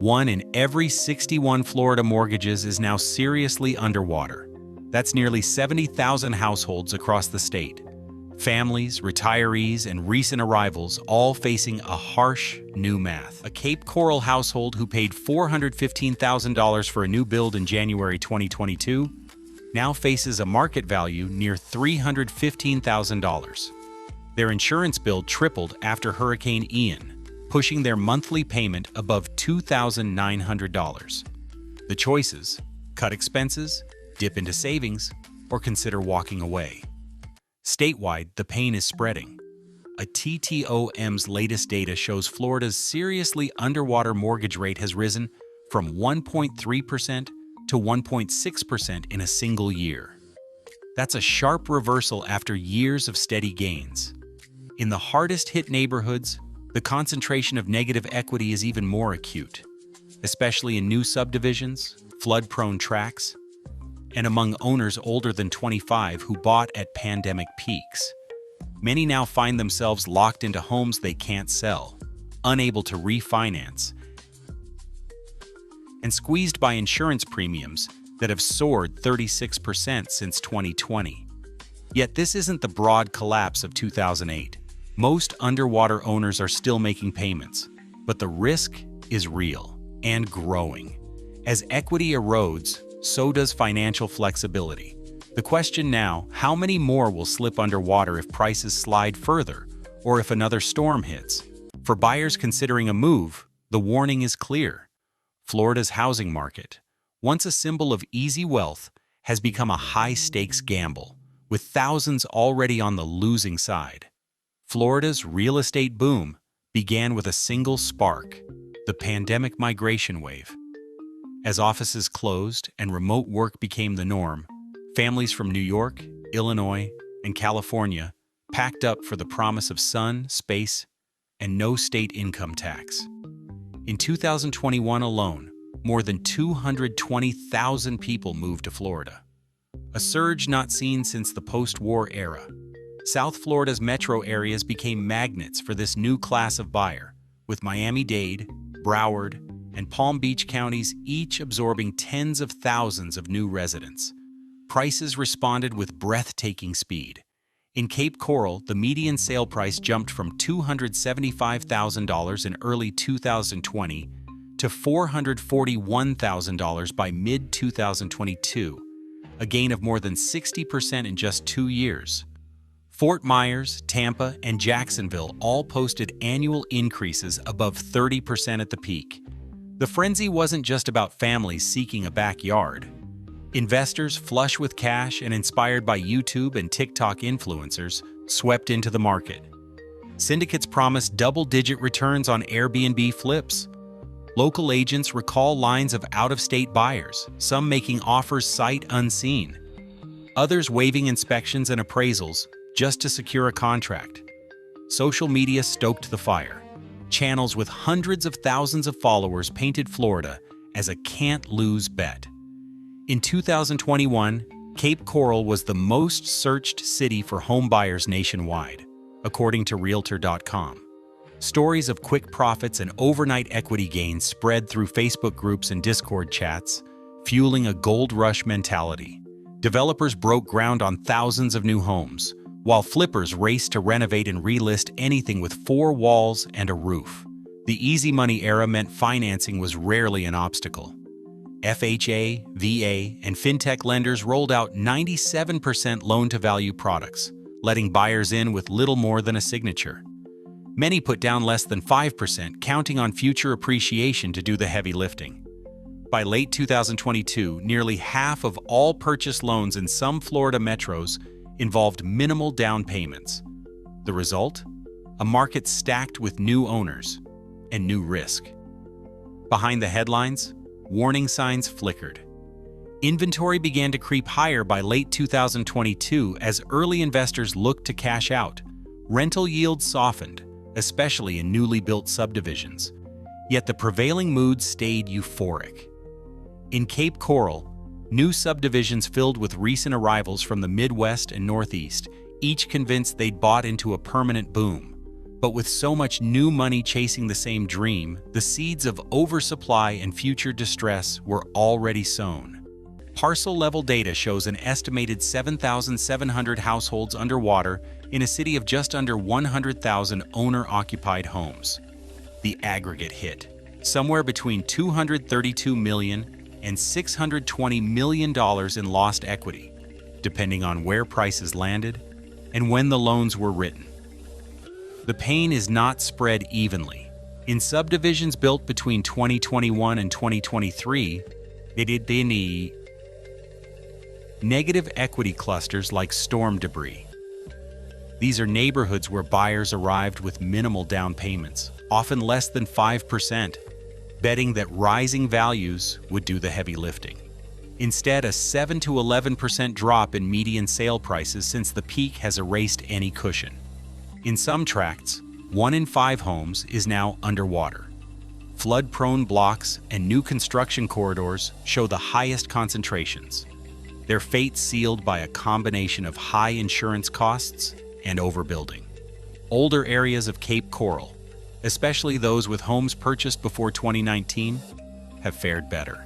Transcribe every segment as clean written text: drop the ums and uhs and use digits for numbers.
1 in every 61 Florida mortgages is now seriously underwater. That's nearly 70,000 households across the state. Families, retirees, and recent arrivals all facing a harsh new math. A Cape Coral household who paid $415,000 for a new build in January 2022 now faces a market value near $315,000. Their insurance bill tripled after Hurricane Ian, pushing their monthly payment above $2,900. The choices: cut expenses, dip into savings, or consider walking away. Statewide, the pain is spreading. A TTOM's latest data shows Florida's seriously underwater mortgage rate has risen from 1.3% to 1.6% in a single year. That's a sharp reversal after years of steady gains. In the hardest-hit neighborhoods, the concentration of negative equity is even more acute, especially in new subdivisions, flood-prone tracts, and among owners older than 25 who bought at pandemic peaks. Many now find themselves locked into homes they can't sell, unable to refinance, and squeezed by insurance premiums that have soared 36% since 2020. Yet this isn't the broad collapse of 2008. Most underwater owners are still making payments, but the risk is real and growing. As equity erodes, so does financial flexibility. The question now: how many more will slip underwater if prices slide further, or if another storm hits? For buyers considering a move, the warning is clear. Florida's housing market, once a symbol of easy wealth, has become a high-stakes gamble, with thousands already on the losing side. Florida's real estate boom began with a single spark: the pandemic migration wave. As offices closed and remote work became the norm, families from New York, Illinois, and California packed up for the promise of sun, space, and no state income tax. In 2021 alone, more than 220,000 people moved to Florida, a surge not seen since the post-war era. South Florida's metro areas became magnets for this new class of buyer, with Miami-Dade, Broward, and Palm Beach counties each absorbing tens of thousands of new residents. Prices responded with breathtaking speed. In Cape Coral, the median sale price jumped from $275,000 in early 2020 to $441,000 by mid-2022, a gain of more than 60% in just 2 years. Fort Myers, Tampa, and Jacksonville all posted annual increases above 30% at the peak. The frenzy wasn't just about families seeking a backyard. Investors flush with cash and inspired by YouTube and TikTok influencers swept into the market. Syndicates promised double-digit returns on Airbnb flips. Local agents recall lines of out-of-state buyers, some making offers sight unseen, others waiving inspections and appraisals just to secure a contract. Social media stoked the fire. Channels with hundreds of thousands of followers painted Florida as a can't-lose bet. In 2021, Cape Coral was the most searched city for home buyers nationwide, according to Realtor.com. Stories of quick profits and overnight equity gains spread through Facebook groups and Discord chats, fueling a gold rush mentality. Developers broke ground on thousands of new homes, while flippers raced to renovate and relist anything with 4 walls and a roof. The easy money era meant financing was rarely an obstacle. FHA, VA, and fintech lenders rolled out 97% loan-to-value products, letting buyers in with little more than a signature. Many put down less than 5%, counting on future appreciation to do the heavy lifting. By late 2022, nearly half of all purchase loans in some Florida metros involved minimal down payments. The result? A market stacked with new owners and new risk. Behind the headlines, warning signs flickered. Inventory began to creep higher by late 2022 as early investors looked to cash out. Rental yields softened, especially in newly built subdivisions. Yet the prevailing mood stayed euphoric. In Cape Coral, new subdivisions filled with recent arrivals from the Midwest and Northeast, each convinced they'd bought into a permanent boom. But with so much new money chasing the same dream, the seeds of oversupply and future distress were already sown. Parcel-level data shows an estimated 7,700 households underwater in a city of just under 100,000 owner-occupied homes. The aggregate hit, somewhere between $232 million and $620 million in lost equity, depending on where prices landed and when the loans were written. The pain is not spread evenly. In subdivisions built between 2021 and 2023, negative equity clusters like storm debris. These are neighborhoods where buyers arrived with minimal down payments, often less than 5%, betting that rising values would do the heavy lifting. Instead, a 7 to 11% drop in median sale prices since the peak has erased any cushion. In some tracts, 1 in 5 homes is now underwater. Flood-prone blocks and new construction corridors show the highest concentrations, their fate sealed by a combination of high insurance costs and overbuilding. Older areas of Cape Coral, especially those with homes purchased before 2019, have fared better.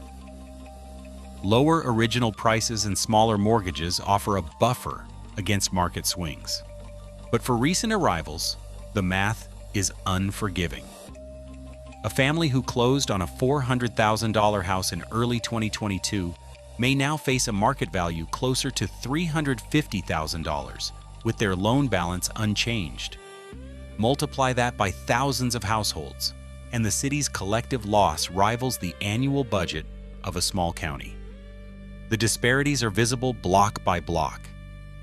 Lower original prices and smaller mortgages offer a buffer against market swings. But for recent arrivals, the math is unforgiving. A family who closed on a $400,000 house in early 2022 may now face a market value closer to $350,000 with their loan balance unchanged. Multiply that by thousands of households, and the city's collective loss rivals the annual budget of a small county. The disparities are visible block by block.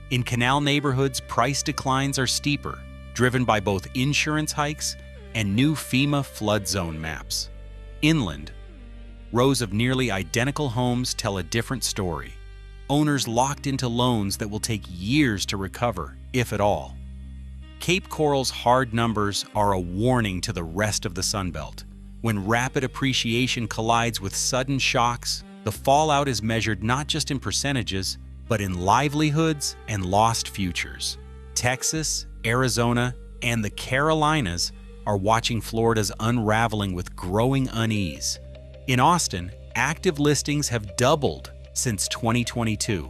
In canal neighborhoods, price declines are steeper, driven by both insurance hikes and new FEMA flood zone maps. Inland, rows of nearly identical homes tell a different story. Owners locked into loans that will take years to recover, if at all. Cape Coral's hard numbers are a warning to the rest of the Sunbelt. When rapid appreciation collides with sudden shocks, the fallout is measured not just in percentages, but in livelihoods and lost futures. Texas, Arizona, and the Carolinas are watching Florida's unraveling with growing unease. In Austin, active listings have doubled since 2022,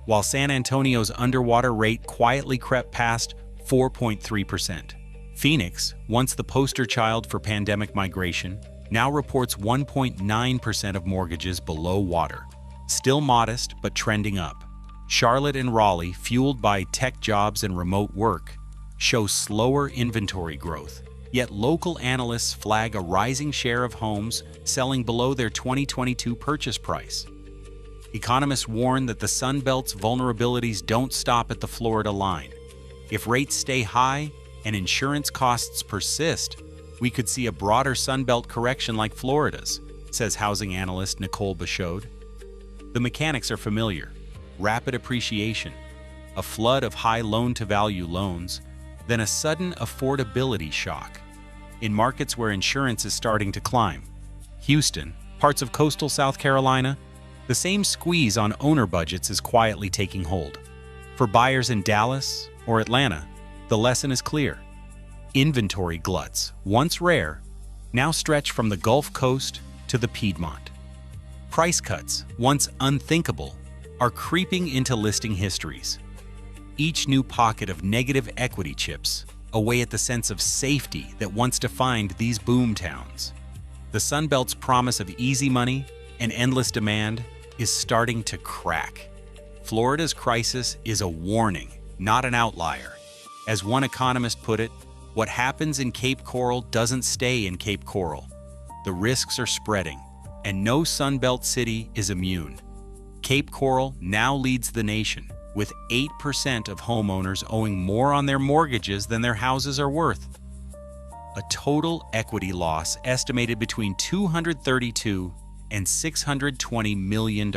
while San Antonio's underwater rate quietly crept past 4.3%. Phoenix, once the poster child for pandemic migration, now reports 1.9% of mortgages below water, still modest but trending up. Charlotte and Raleigh, fueled by tech jobs and remote work, show slower inventory growth, yet local analysts flag a rising share of homes selling below their 2022 purchase price. Economists warn that the Sunbelt's vulnerabilities don't stop at the Florida line. If rates stay high and insurance costs persist, we could see a broader Sunbelt correction like Florida's, says housing analyst Nicole Bachode. The mechanics are familiar. Rapid appreciation, a flood of high loan-to-value loans, then a sudden affordability shock. In markets where insurance is starting to climb, Houston, parts of coastal South Carolina, the same squeeze on owner budgets is quietly taking hold. For buyers in Dallas or Atlanta, the lesson is clear. Inventory gluts, once rare, now stretch from the Gulf Coast to the Piedmont. Price cuts, once unthinkable, are creeping into listing histories. Each new pocket of negative equity chips away at the sense of safety that once defined these boom towns. The Sunbelt's promise of easy money and endless demand is starting to crack. Florida's crisis is a warning, not an outlier. As one economist put it, what happens in Cape Coral doesn't stay in Cape Coral. The risks are spreading, and no Sunbelt city is immune. Cape Coral now leads the nation, with 8% of homeowners owing more on their mortgages than their houses are worth. A total equity loss estimated between $232 and $620 million.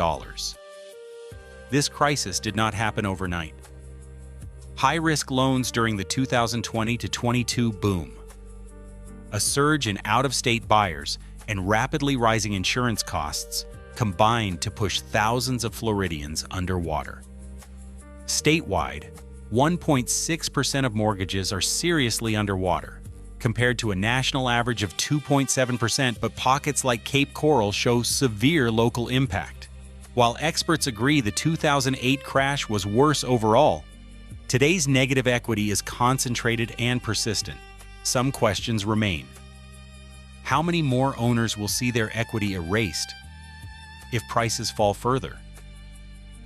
This crisis did not happen overnight. High-risk loans during the 2020 to 22 boom, a surge in out-of-state buyers, and rapidly rising insurance costs combined to push thousands of Floridians underwater. Statewide, 1.6% of mortgages are seriously underwater, compared to a national average of 2.7%, but pockets like Cape Coral show severe local impact. While experts agree the 2008 crash was worse overall, today's negative equity is concentrated and persistent. Some questions remain. How many more owners will see their equity erased if prices fall further?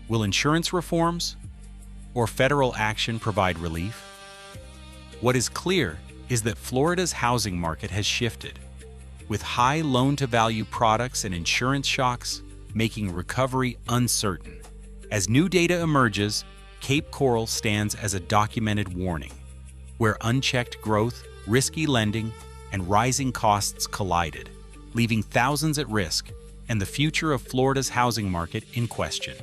Will insurance reforms or federal action provide relief? What is clear is that Florida's housing market has shifted, with high loan-to-value products and insurance shocks making recovery uncertain. As new data emerges, Cape Coral stands as a documented warning, where unchecked growth, risky lending, and rising costs collided, leaving thousands at risk and the future of Florida's housing market in question.